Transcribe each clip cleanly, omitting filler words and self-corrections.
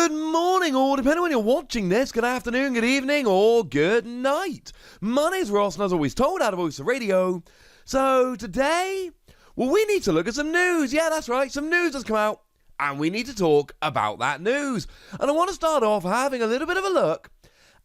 Good morning, or depending on when you're watching this, good afternoon, good evening, or good night. My name's Ross, and as always told, out of PTCGRadio. So today, we need to look at some news. Yeah, that's right, some news has come out, and we need to talk about that news. And I want to start off having a little bit of a look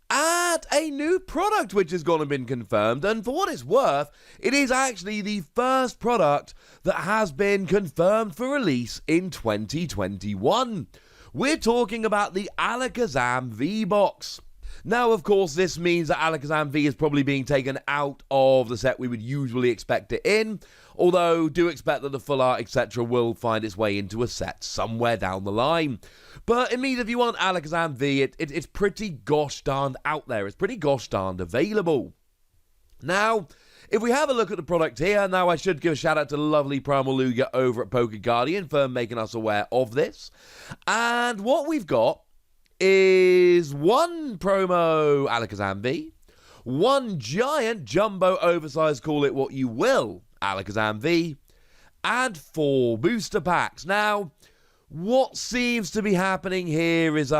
at a new product which has gone and been confirmed, and for what it's worth, it is actually the first product that has been confirmed for release in 2021. We're talking about the Alakazam V box. Now, of course, this means that Alakazam V is probably being taken out of the set we would usually expect it in, although do expect that the full art, etc. will find its way into a set somewhere down the line. But it means if you want Alakazam V, it's pretty gosh darned out there. It's pretty gosh darned available. Now, if we have a look at the product here, now I should give a shout out to the lovely Primal Lugia over at Poké Guardian for making us aware of this. And what we've got is one promo Alakazam V, one giant jumbo oversized, call it what you will, Alakazam V, and 4 booster packs. Now, what seems to be happening here is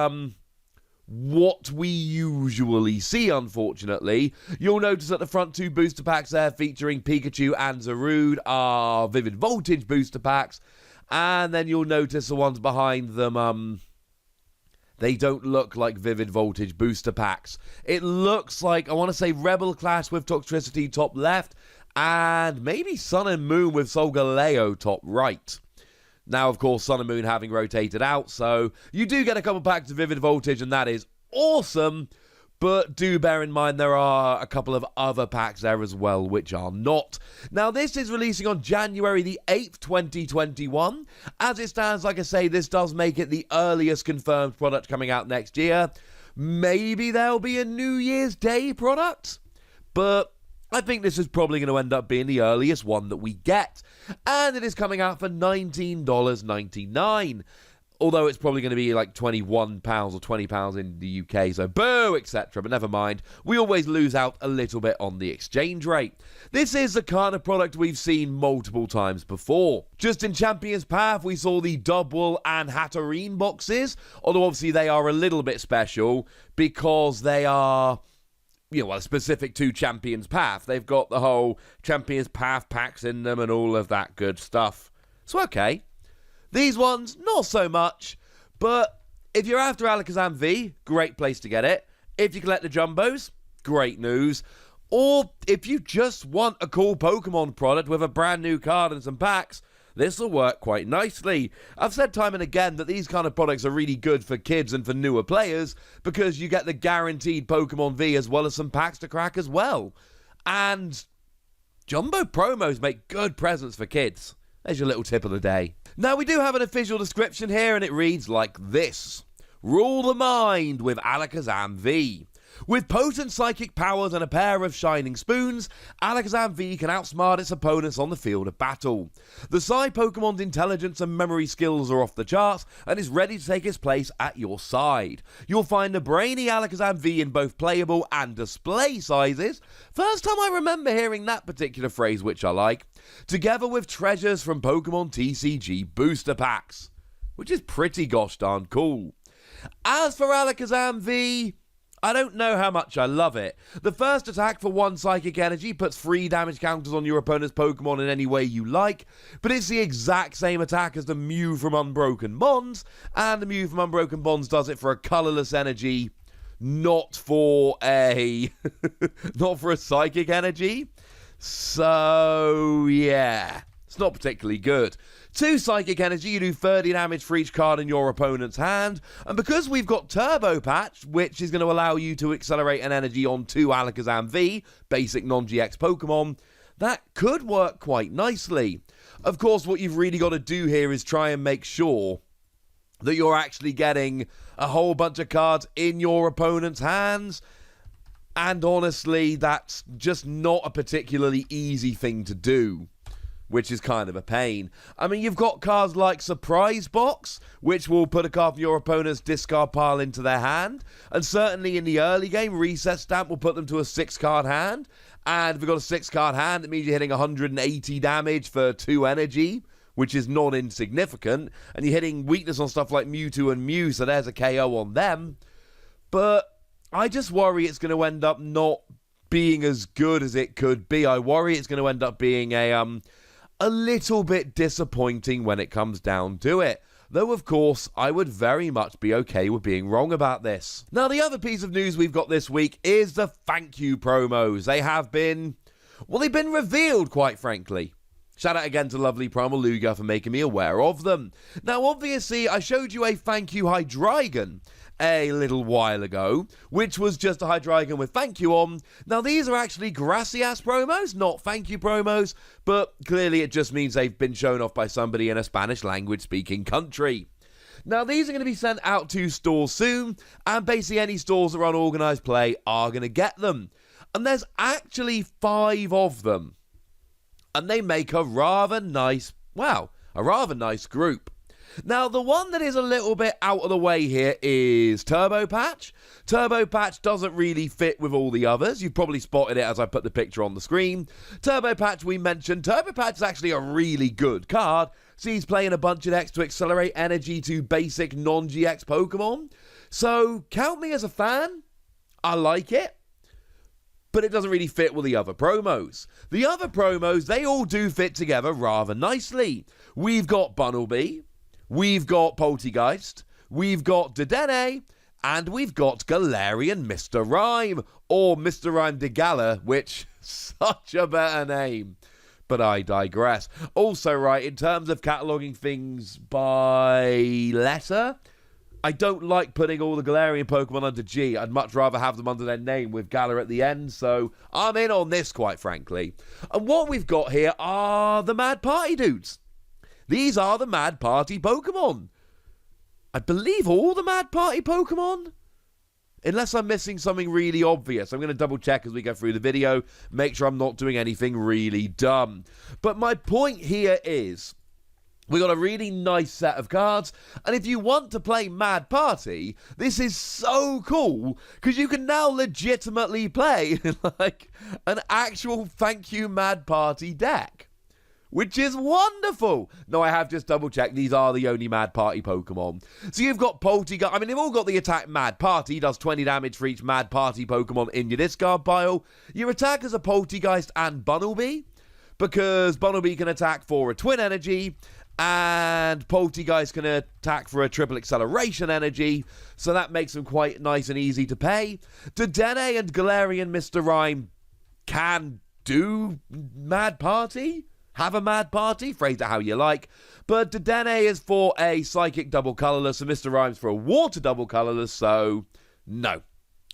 what we usually see, unfortunately. You'll notice that the front 2 booster packs there featuring Pikachu and Zarude are Vivid Voltage booster packs, and then you'll notice the ones behind them, they don't look like Vivid Voltage booster packs. It looks like, I want to say, Rebel Clash with Toxtricity top left, and maybe Sun and Moon with Solgaleo top right. Now, of course, Sun and Moon having rotated out, so you do get a couple packs of Vivid Voltage, and that is awesome, but do bear in mind there are a couple of other packs there as well, which are not. Now, this is releasing on January the 8th, 2021. As it stands, like I say, this does make it the earliest confirmed product coming out next year. Maybe there'll be a New Year's Day product, but I think this is probably going to end up being the earliest one that we get. And it is coming out for $19.99. Although it's probably going to be like £21 or £20 in the UK, so boo, etc. But never mind, we always lose out a little bit on the exchange rate. This is the kind of product we've seen multiple times before. Just in Champions Path, we saw the Double and Hatterene boxes, although obviously they are a little bit special because they are, specific to Champions Path. They've got the whole Champions Path packs in them and all of that good stuff. So, okay. These ones, not so much. But if you're after Alakazam V, great place to get it. If you collect the Jumbos, great news. Or if you just want a cool Pokemon product with a brand new card and some packs, this will work quite nicely. I've said time and again that these kind of products are really good for kids and for newer players because you get the guaranteed Pokemon V as well as some packs to crack as well. And Jumbo promos make good presents for kids. There's your little tip of the day. Now, we do have an official description here, and it reads like this. Rule the mind with Alakazam V. With potent psychic powers and a pair of shining spoons, Alakazam V can outsmart its opponents on the field of battle. The Psy Pokemon's intelligence and memory skills are off the charts and is ready to take its place at your side. You'll find the brainy Alakazam V in both playable and display sizes. First time I remember hearing that particular phrase, which I like. Together with treasures from Pokemon TCG booster packs, which is pretty gosh darn cool. As for Alakazam V, I don't know how much I love it. The first attack for 1 Psychic Energy puts 3 damage counters on your opponent's Pokemon in any way you like, but it's the exact same attack as the Mew from Unbroken Bonds, and the Mew from Unbroken Bonds does it for a colorless energy, not for a Psychic Energy. So, yeah, it's not particularly good. 2 Psychic Energy, you do 30 damage for each card in your opponent's hand. And because we've got Turbo Patch, which is going to allow you to accelerate an energy on 2 Alakazam V, basic non-GX Pokemon, that could work quite nicely. Of course, what you've really got to do here is try and make sure that you're actually getting a whole bunch of cards in your opponent's hands. And honestly, that's just not a particularly easy thing to do, which is kind of a pain. I mean, you've got cards like Surprise Box, which will put a card from your opponent's discard pile into their hand. And certainly in the early game, Reset Stamp will put them to a 6-card hand. And if you've got a 6-card hand, it means you're hitting 180 damage for 2 energy, which is non-insignificant, and you're hitting weakness on stuff like Mewtwo and Mew, so there's a KO on them. But I just worry it's going to end up not being as good as it could be. I worry it's going to end up being a little bit disappointing when it comes down to it. Though, of course, I would very much be okay with being wrong about this. Now, the other piece of news we've got this week is the thank you promos. They have been, well, they've been revealed, quite frankly. Shout out again to lovely Primal Lugia for making me aware of them. Now, obviously, I showed you a thank you Hydreigon a little while ago, which was just a Hydreigon with thank you on. Now, these are actually Gracias promos, not thank you promos, but clearly it just means they've been shown off by somebody in a Spanish language speaking country. Now, these are going to be sent out to stores soon, and basically any stores that run organised play are going to get them. And there's actually 5 of them. And they make a rather nice, wow, a rather nice group. Now, the one that is a little bit out of the way here is Turbo Patch. Turbo Patch doesn't really fit with all the others. You've probably spotted it as I put the picture on the screen. Turbo Patch, we mentioned. Turbo Patch is actually a really good card. So he's playing a bunch of decks to accelerate energy to basic non-GX Pokemon. So, count me as a fan. I like it. But it doesn't really fit with the other promos. The other promos, they all do fit together rather nicely. We've got Bunnelby. We've got Poltegeist, we've got Dedenne, and we've got Galarian Mr. Rhyme, or Mr. Rhyme de Gala, which, such a better name. But I digress. Also, right, in terms of cataloguing things by letter, I don't like putting all the Galarian Pokemon under G. I'd much rather have them under their name with Galar at the end, so I'm in on this, quite frankly. And what we've got here are the Mad Party dudes. These are the Mad Party Pokemon. I believe all the Mad Party Pokemon. Unless I'm missing something really obvious. I'm going to double check as we go through the video. Make sure I'm not doing anything really dumb. But my point here is, we got a really nice set of cards. And if you want to play Mad Party, this is so cool. Because you can now legitimately play like an actual thank you Mad Party deck. Which is wonderful. No, I have just double-checked. These are the only Mad Party Pokemon. So you've got Poltegeist. I mean, they've all got the attack Mad Party. Does 20 damage for each Mad Party Pokemon in your discard pile. Your attackers are Poltegeist and Bunnelby. Because Bunnelby can attack for a Twin Energy. And Poltegeist can attack for a Triple Acceleration Energy. So that makes them quite nice and easy to pay. Dedenne and Galarian Mr. Rhyme can do Mad Party. Have a Mad Party, phrase it how you like. But Dedenne is for a Psychic double colourless, and Mr. Rhyme's for a Water double colourless, so no.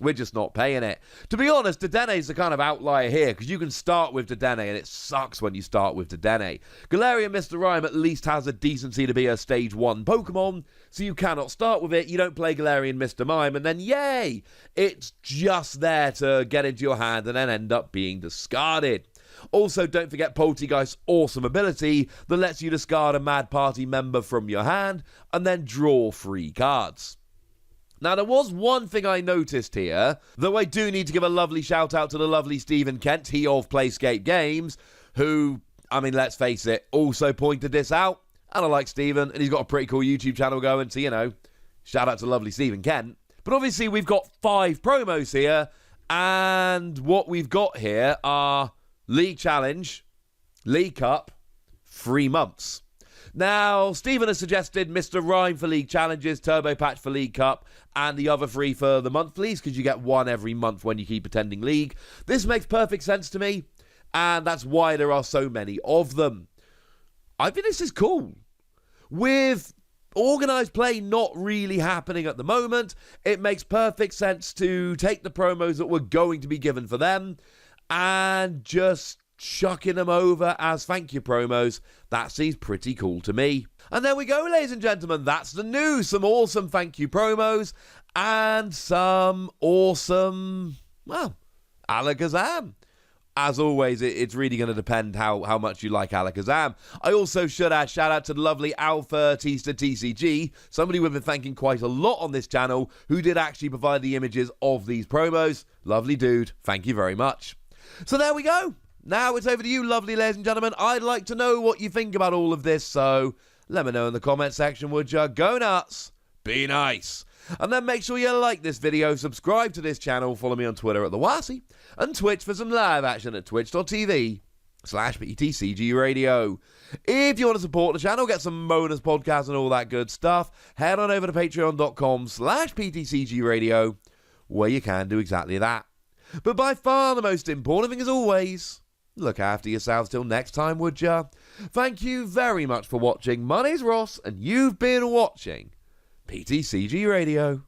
We're just not paying it. To be honest, Dedenne is the kind of outlier here, because you can start with Dedenne, and it sucks when you start with Dedenne. Galarian Mr. Rhyme at least has a decency to be a Stage 1 Pokemon, so you cannot start with it. You don't play Galarian Mr. Mime, and then yay! It's just there to get into your hand and then end up being discarded. Also, don't forget Poltegeist's awesome ability that lets you discard a Mad Party member from your hand and then draw 3 cards. Now, there was one thing I noticed here, though I do need to give a lovely shout out to the lovely Stephen Kent, he of Playscape Games, who, I mean, let's face it, also pointed this out. And I like Stephen, and he's got a pretty cool YouTube channel going, so, you know, shout out to lovely Stephen Kent. But obviously, we've got 5 promos here, and what we've got here are League Challenge, League Cup, 3 months. Now, Stephen has suggested Mr. Rhyme for League Challenges, Turbo Patch for League Cup, and the other 3 for the monthlies, because you get 1 every month when you keep attending League. This makes perfect sense to me, and that's why there are so many of them. I think this is cool. With organised play not really happening at the moment, it makes perfect sense to take the promos that were going to be given for them and just chucking them over as thank you promos. That seems pretty cool to me. And there we go, ladies and gentlemen. That's the news. Some awesome thank you promos and some awesome, well, Alakazam. As always, it's really going to depend how much you like Alakazam. I also should add shout out to the lovely Alpha Tista TCG, somebody we've been thanking quite a lot on this channel, who did actually provide the images of these promos. Lovely dude. Thank you very much. So there we go. Now it's over to you, lovely ladies and gentlemen. I'd like to know what you think about all of this, so let me know in the comment section, would ya? Go nuts, be nice. And then make sure you like this video, subscribe to this channel, follow me on Twitter at The Wassy, and Twitch for some live action at twitch.tv/PTCGRadio. If you want to support the channel, get some bonus podcasts and all that good stuff, head on over to patreon.com/PTCGRadio, where you can do exactly that. But by far the most important thing, as always, look after yourselves till next time, would ya? Thank you very much for watching. My name's Ross, and you've been watching PTCG Radio.